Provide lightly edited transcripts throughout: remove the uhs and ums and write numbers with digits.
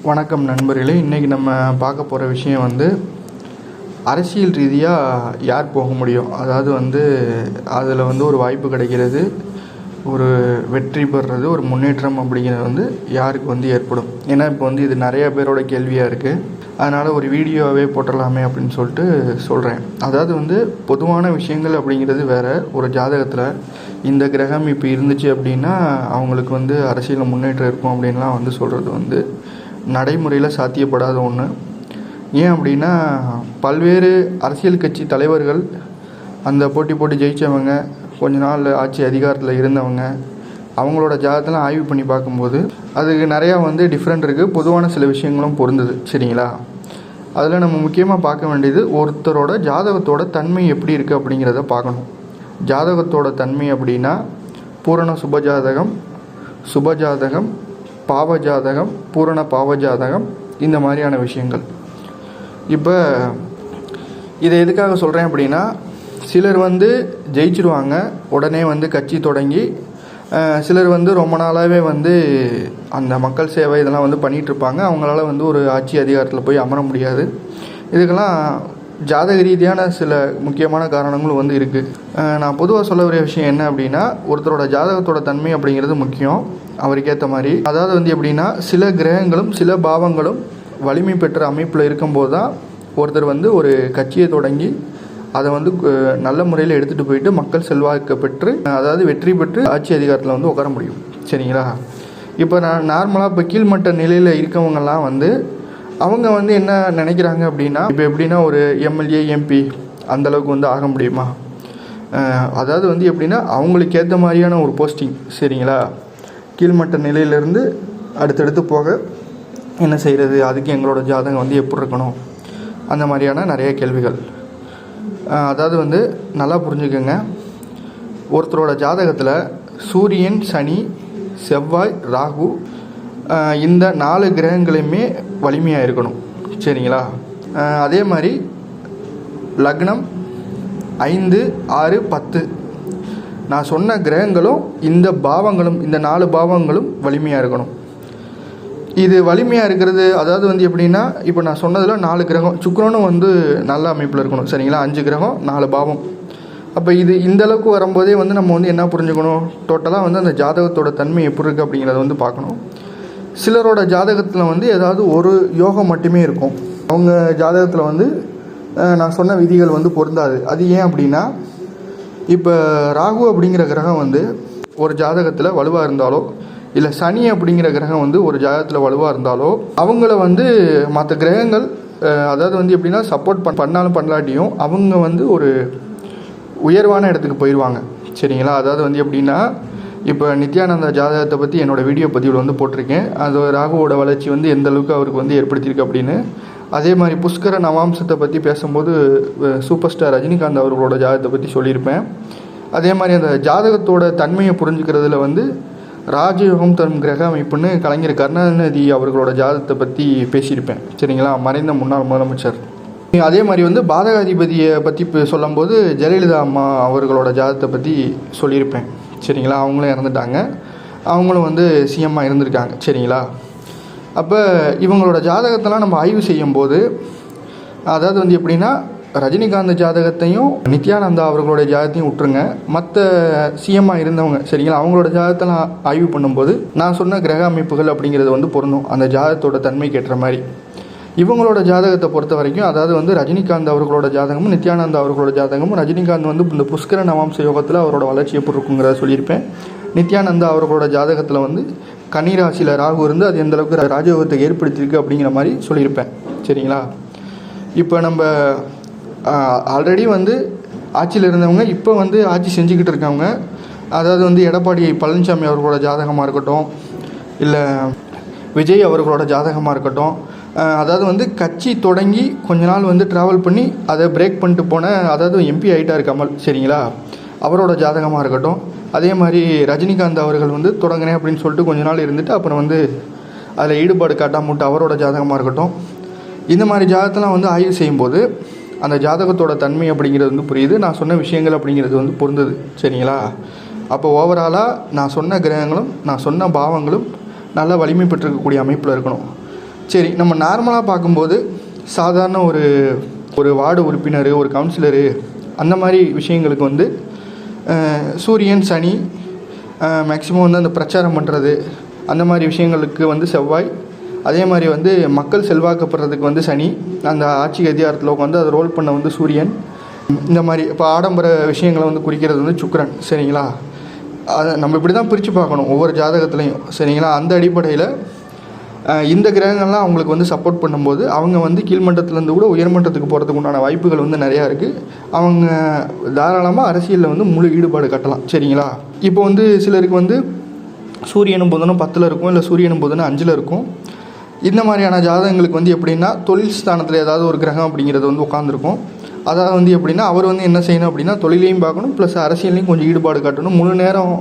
வணக்கம் நண்பர்களே. இன்றைக்கி நம்ம பார்க்க போகிற விஷயம் அரசியல் ரீதியாக யார் போக முடியும், அதாவது அதில் ஒரு வாய்ப்பு கிடைக்கிறது, ஒரு வெற்றி பெறுறது, ஒரு முன்னேற்றம் அப்படிங்கிறது யாருக்கு ஏற்படும். ஏன்னா இப்போ இது நிறையா பேரோட கேள்வியாக இருக்குது. அதனால் ஒரு வீடியோவே போட்டுடலாமே அப்படின்னு சொல்லிட்டு சொல்கிறேன். அதாவது பொதுவான விஷயங்கள் அப்படிங்கிறது வேறு. ஒரு ஜாதகத்தில் இந்த கிரகம் இப்போ இருந்துச்சு அப்படின்னா அவங்களுக்கு அரசியலில் முன்னேற்றம் இருக்கும் அப்படின்லாம் சொல்கிறது நடைமுறையில் சாத்தியப்படாத ஒன்று. ஏன் அப்படின்னா பல்வேறு அரசியல் கட்சி தலைவர்கள், அந்த போட்டி ஜெயித்தவங்க, கொஞ்ச நாள் ஆட்சி அதிகாரத்தில் இருந்தவங்க, அவங்களோட ஜாதகத்தெல்லாம் ஆய்வு பண்ணி பார்க்கும்போது அதுக்கு நிறையா டிஃப்ரெண்ட் இருக்குது. பொதுவான சில விஷயங்களும் பொருந்தது. சரிங்களா? அதில் நம்ம முக்கியமாக பார்க்க வேண்டியது ஒருத்தரோட ஜாதகத்தோட தன்மை எப்படி இருக்குது அப்படிங்கிறத பார்க்கணும். ஜாதகத்தோட தன்மை அப்படின்னா பூரண சுபஜாதகம், சுபஜாதகம், பாவஜாதகம், பூரண பாவஜாதகம், இந்த மாதிரியான விஷயங்கள். இப்போ இதை எதுக்காக சொல்கிறேன் அப்படின்னா, சிலர் ஜெயிச்சிருவாங்க, உடனே கட்சி தொடங்கி, சிலர் ரொம்ப நாளாகவே அந்த மக்கள் சேவை இதெல்லாம் பண்ணிகிட்ருப்பாங்க. அவங்களால ஒரு ஆட்சி அதிகாரத்தில் போய் அமர முடியாது. இதுக்கெல்லாம் ஜாதக ரீதியான சில முக்கியமான காரணங்களும் இருக்குது. நான் பொதுவாக சொல்ல வர விஷயம் என்ன அப்படின்னா, ஒருத்தரோட ஜாதகத்தோட தன்மை அப்படிங்கிறது முக்கியம். அவருக்கு ஏற்ற மாதிரி, அதாவது எப்படின்னா, சில கிரகங்களும் சில பாவங்களும் வலிமை பெற்ற அமைப்பில் இருக்கும்போது தான் ஒருத்தர் ஒரு கட்சியை தொடங்கி அதை நல்ல முறையில் எடுத்துகிட்டு போயிட்டு மக்கள் செல்வாக்கு பெற்று, அதாவது வெற்றி பெற்று ஆட்சி அதிகாரத்தில் உட்கார முடியும். சரிங்களா? இப்போ நான் நார்மலாக இப்போ கீழ்மட்ட நிலையில் இருக்கவங்கெல்லாம் அவங்க என்ன நினைக்கிறாங்க அப்படின்னா, இப்போ எப்படின்னா ஒரு எம்எல்ஏ எம்பி அந்தளவுக்கு ஆக முடியுமா? அதாவது எப்படின்னா அவங்களுக்கு ஏற்ற மாதிரியான ஒரு போஸ்டிங். சரிங்களா? கீழ்மட்ட நிலையிலேருந்து அடுத்தடுத்து போக என்ன செய்கிறது, அதுக்கு எங்களோட ஜாதகம் எப்படி இருக்கணும், அந்த மாதிரியான நிறைய கேள்விகள். அதாவது நல்லா புரிஞ்சுக்கோங்க. ஒருத்தரோட ஜாதகத்தில் சூரியன், சனி, செவ்வாய், ராகு, இந்த 4 கிரகங்களையுமே வலிமையாக இருக்கணும். சரிங்களா? அதே மாதிரி லக்னம் 5, 6, 10 நான் சொன்ன கிரகங்களும் இந்த பாவங்களும், இந்த 4 பாவங்களும் வலிமையாக இருக்கணும். இது வலிமையாக இருக்கிறது அதாவது எப்படின்னா, இப்போ நான் சொன்னதில் 4 கிரகம், சுக்கிரனும் நல்ல அமைப்பில் இருக்கணும். சரிங்களா? 5 கிரகம் 4 பாவம். அப்போ இது இந்த அளவுக்கு வரும்போதே நம்ம என்ன புரிஞ்சுக்கணும், டோட்டலாக அந்த ஜாதகத்தோட தன்மை எப்படி இருக்குது அப்படிங்கிறத பார்க்கணும். சிலரோட ஜாதகத்தில் ஏதாவது ஒரு யோகம் மட்டுமே இருக்கும். அவங்க ஜாதகத்தில் நான் சொன்ன விதிகள் பொருந்தாது. அது ஏன் அப்படின்னா, இப்போ ராகு அப்படிங்கிற கிரகம் ஒரு ஜாதகத்தில் வலுவாக இருந்தாலோ, இல்லை சனி அப்படிங்கிற கிரகம் ஒரு ஜாதகத்தில் வலுவாக இருந்தாலோ, அவங்கள மற்ற கிரகங்கள் அதாவது எப்படின்னா சப்போர்ட் பண்ணாலும் பண்ணலாட்டியும் அவங்க ஒரு உயர்வான இடத்துக்கு போயிடுவாங்க. சரிங்களா? அதாவது எப்படின்னா, இப்போ நித்யானந்தா ஜாதகத்தை பற்றி என்னோடய வீடியோ பதிவில் போட்டிருக்கேன். அது ராகுவோட வளர்ச்சி எந்த அளவுக்கு அவருக்கு ஏற்படுத்தியிருக்கு அப்படின்னு. அதே மாதிரி புஷ்கர நவாம்சத்தை பற்றி பேசும்போது சூப்பர் ஸ்டார் ரஜினிகாந்த் அவர்களோட ஜாதகத்தை பற்றி சொல்லியிருப்பேன். அதே மாதிரி அந்த ஜாதகத்தோட தன்மையை புரிஞ்சுக்கிறதுல ராஜயோகம் தரும் கிரக அமைப்புன்னு கலைஞர் கருணாநிதி அவர்களோட ஜாதகத்தை பற்றி பேசியிருப்பேன். சரிங்களா? மறைந்த முன்னாள் முதலமைச்சர். அதே மாதிரி பாதகாதிபதியை பற்றி சொல்லும்போது ஜெயலலிதா அம்மா அவர்களோட ஜாதகத்தை பற்றி சொல்லியிருப்பேன். சரிங்களா? அவங்களும் இறந்துட்டாங்க, அவங்களும் சிஎம்மாக இருந்திருக்காங்க. சரிங்களா? அப்போ இவங்களோட ஜாதகத்தெல்லாம் நம்ம ஆய்வு செய்யும்போது, அதாவது எப்படின்னா, ரஜினிகாந்த் ஜாதகத்தையும் நித்யானந்தா அவர்களோட ஜாதகத்தையும் விட்டுருங்க, மற்ற சிஎம்மாக இருந்தவங்க, சரிங்களா, அவங்களோட ஜாதகத்தெல்லாம் ஆய்வு பண்ணும்போது நான் சொன்ன கிரக அமைப்புகள் அப்படிங்கிறது பொருந்தும் அந்த ஜாதகத்தோட தன்மைக்கு ஏற்ற மாதிரி. இவங்களோட ஜாதகத்தை பொறுத்த வரைக்கும், அதாவது ரஜினிகாந்த் அவர்களோட ஜாதகமும் நித்யானந்தா அவர்களோட ஜாதகமும், ரஜினிகாந்த் இந்த புஷ்கர நவாம்ச யோகத்தில் அவரோட வளர்ச்சி எப்படி இருக்குங்கிறத சொல்லியிருப்பேன். நித்யானந்தா அவர்களோட ஜாதகத்தில் கன்னிராசியில் ராகு இருந்து அது எந்த அளவுக்கு ராஜயோகத்தை ஏற்படுத்தியிருக்கு அப்படிங்கிற மாதிரி சொல்லியிருப்பேன். சரிங்களா? இப்போ நம்ம ஆல்ரெடி ஆட்சியில் இருந்தவங்க இப்போ ஆட்சி செஞ்சுக்கிட்டு இருக்கவங்க, அதாவது எடப்பாடி பழனிசாமி அவர்களோட ஜாதகமாக இருக்கட்டும், இல்லை விஜய் அவர்களோட ஜாதகமாக இருக்கட்டும், அதாவது கட்சி தொடங்கி கொஞ்ச நாள் ட்ராவல் பண்ணி அதை பிரேக் பண்ணிட்டு போன, அதாவது எம்பி ஆகிட்டார் கமல். சரிங்களா? அவரோட ஜாதகமாக இருக்கட்டும். அதே மாதிரி ரஜினிகாந்த் அவர்கள் தொடங்கினேன் அப்படின்னு சொல்லிட்டு கொஞ்ச நாள் இருந்துட்டு அப்புறம் அதில் ஈடுபாடு காட்டாமட்டு அவரோட ஜாதகமாக இருக்கட்டும். இந்த மாதிரி ஜாதகத்தெல்லாம் ஆய்வு செய்யும்போது அந்த ஜாதகத்தோட தன்மை அப்படிங்கிறது புரியுது. நான் சொன்ன விஷயங்கள் அப்படிங்கிறது பொருந்தது. சரிங்களா? அப்போ ஓவராலாக நான் சொன்ன கிரகங்களும் நான் சொன்ன பாவங்களும் நல்ல வலிமை பெற்றிருக்கக்கூடிய அமைப்பில் இருக்கணும். சரி, நம்ம நார்மலாக பார்க்கும்போது சாதாரண ஒரு வார்டு உறுப்பினர், ஒரு கவுன்சிலரு, அந்த மாதிரி விஷயங்களுக்கு வந்து சூரியன், சனி, மேக்ஸிமம் வந்து அந்த பிரச்சாரம் பண்ணுறது அந்த மாதிரி விஷயங்களுக்கு வந்து செவ்வாய், அதே மாதிரி வந்து மக்கள் செல்வாக்கப்படுறதுக்கு வந்து சனி, அந்த ஆட்சி அதிகாரத்தில் உட்காந்து அதை ரோல் பண்ண வந்து சூரியன், இந்த மாதிரி இப்போ ஆடம்பர விஷயங்களை வந்து குறிக்கிறது வந்து சுக்கிரன். சரிங்களா? அதை நம்ம இப்படி தான் பிரித்து பார்க்கணும் ஒவ்வொரு ஜாதகத்துலேயும். சரிங்களா? அந்த அடிப்படையில் இந்த கிரகங்கள்லாம் அவங்களுக்கு வந்து சப்போர்ட் பண்ணும்போது அவங்க வந்து கீழ்மட்டத்துலேருந்து கூட உயர்மட்டத்துக்கு போகிறதுக்கு உண்டான வாய்ப்புகள் வந்து நிறையா இருக்குது. அவங்க தாராளமாக அரசியலில் வந்து முழு ஈடுபாடு காட்டலாம். சரிங்களா? இப்போ வந்து சிலருக்கு வந்து சூரியனும் புதனும் 10ல் இருக்கும், இல்லை சூரியனும் புதனும் 5ல் இருக்கும். இந்த மாதிரியான ஜாதகங்களுக்கு வந்து எப்படின்னா தொழில் ஸ்தானத்தில் ஏதாவது ஒரு கிரகம் அப்படிங்கிறது வந்து உட்காந்துருக்கும். அதாவது வந்து எப்படின்னா அவர் வந்து என்ன செய்யணும் அப்படின்னா தொழிலையும் பார்க்கணும், ப்ளஸ் அரசியலையும் கொஞ்சம் ஈடுபாடு காட்டணும். முழு நேரம்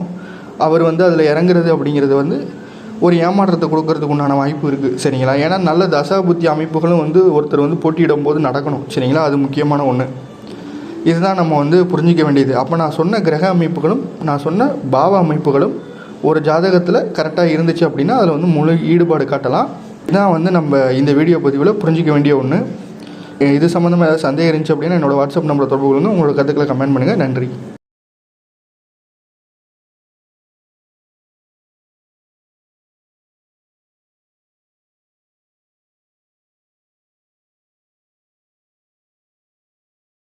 அவர் வந்து அதில் இறங்குறது அப்படிங்கிறது வந்து ஒரு ஏமாற்றத்தை கொடுக்கறதுக்கு உண்டான வாய்ப்பு இருக்குது. சரிங்களா? ஏன்னா நல்ல தசாபுத்தி அமைப்புகளும் வந்து ஒருத்தர் வந்து போட்டியிடும் போது நடக்கணும். சரிங்களா? அது முக்கியமான ஒன்று. இதுதான் நம்ம வந்து புரிஞ்சிக்க வேண்டியது. அப்போ நான் சொன்ன கிரக அமைப்புகளும் நான் சொன்ன பாவ அமைப்புகளும் ஒரு ஜாதகத்தில் கரெக்டாக இருந்துச்சு அப்படின்னா அதில் வந்து முழு ஈடுபாடு காட்டலாம். இதுதான் வந்து நம்ம இந்த வீடியோ பதிவில் புரிஞ்சிக்க வேண்டிய ஒன்று. இது சம்மந்தமாக ஏதாவது சந்தேகம் இருந்துச்சு அப்படின்னா என்னோடய வாட்ஸ்அப் நம்பரை தொடர்பு கொள்ளுங்கள். உங்களோட கருத்துக்களை கமெண்ட் பண்ணுங்கள். நன்றி.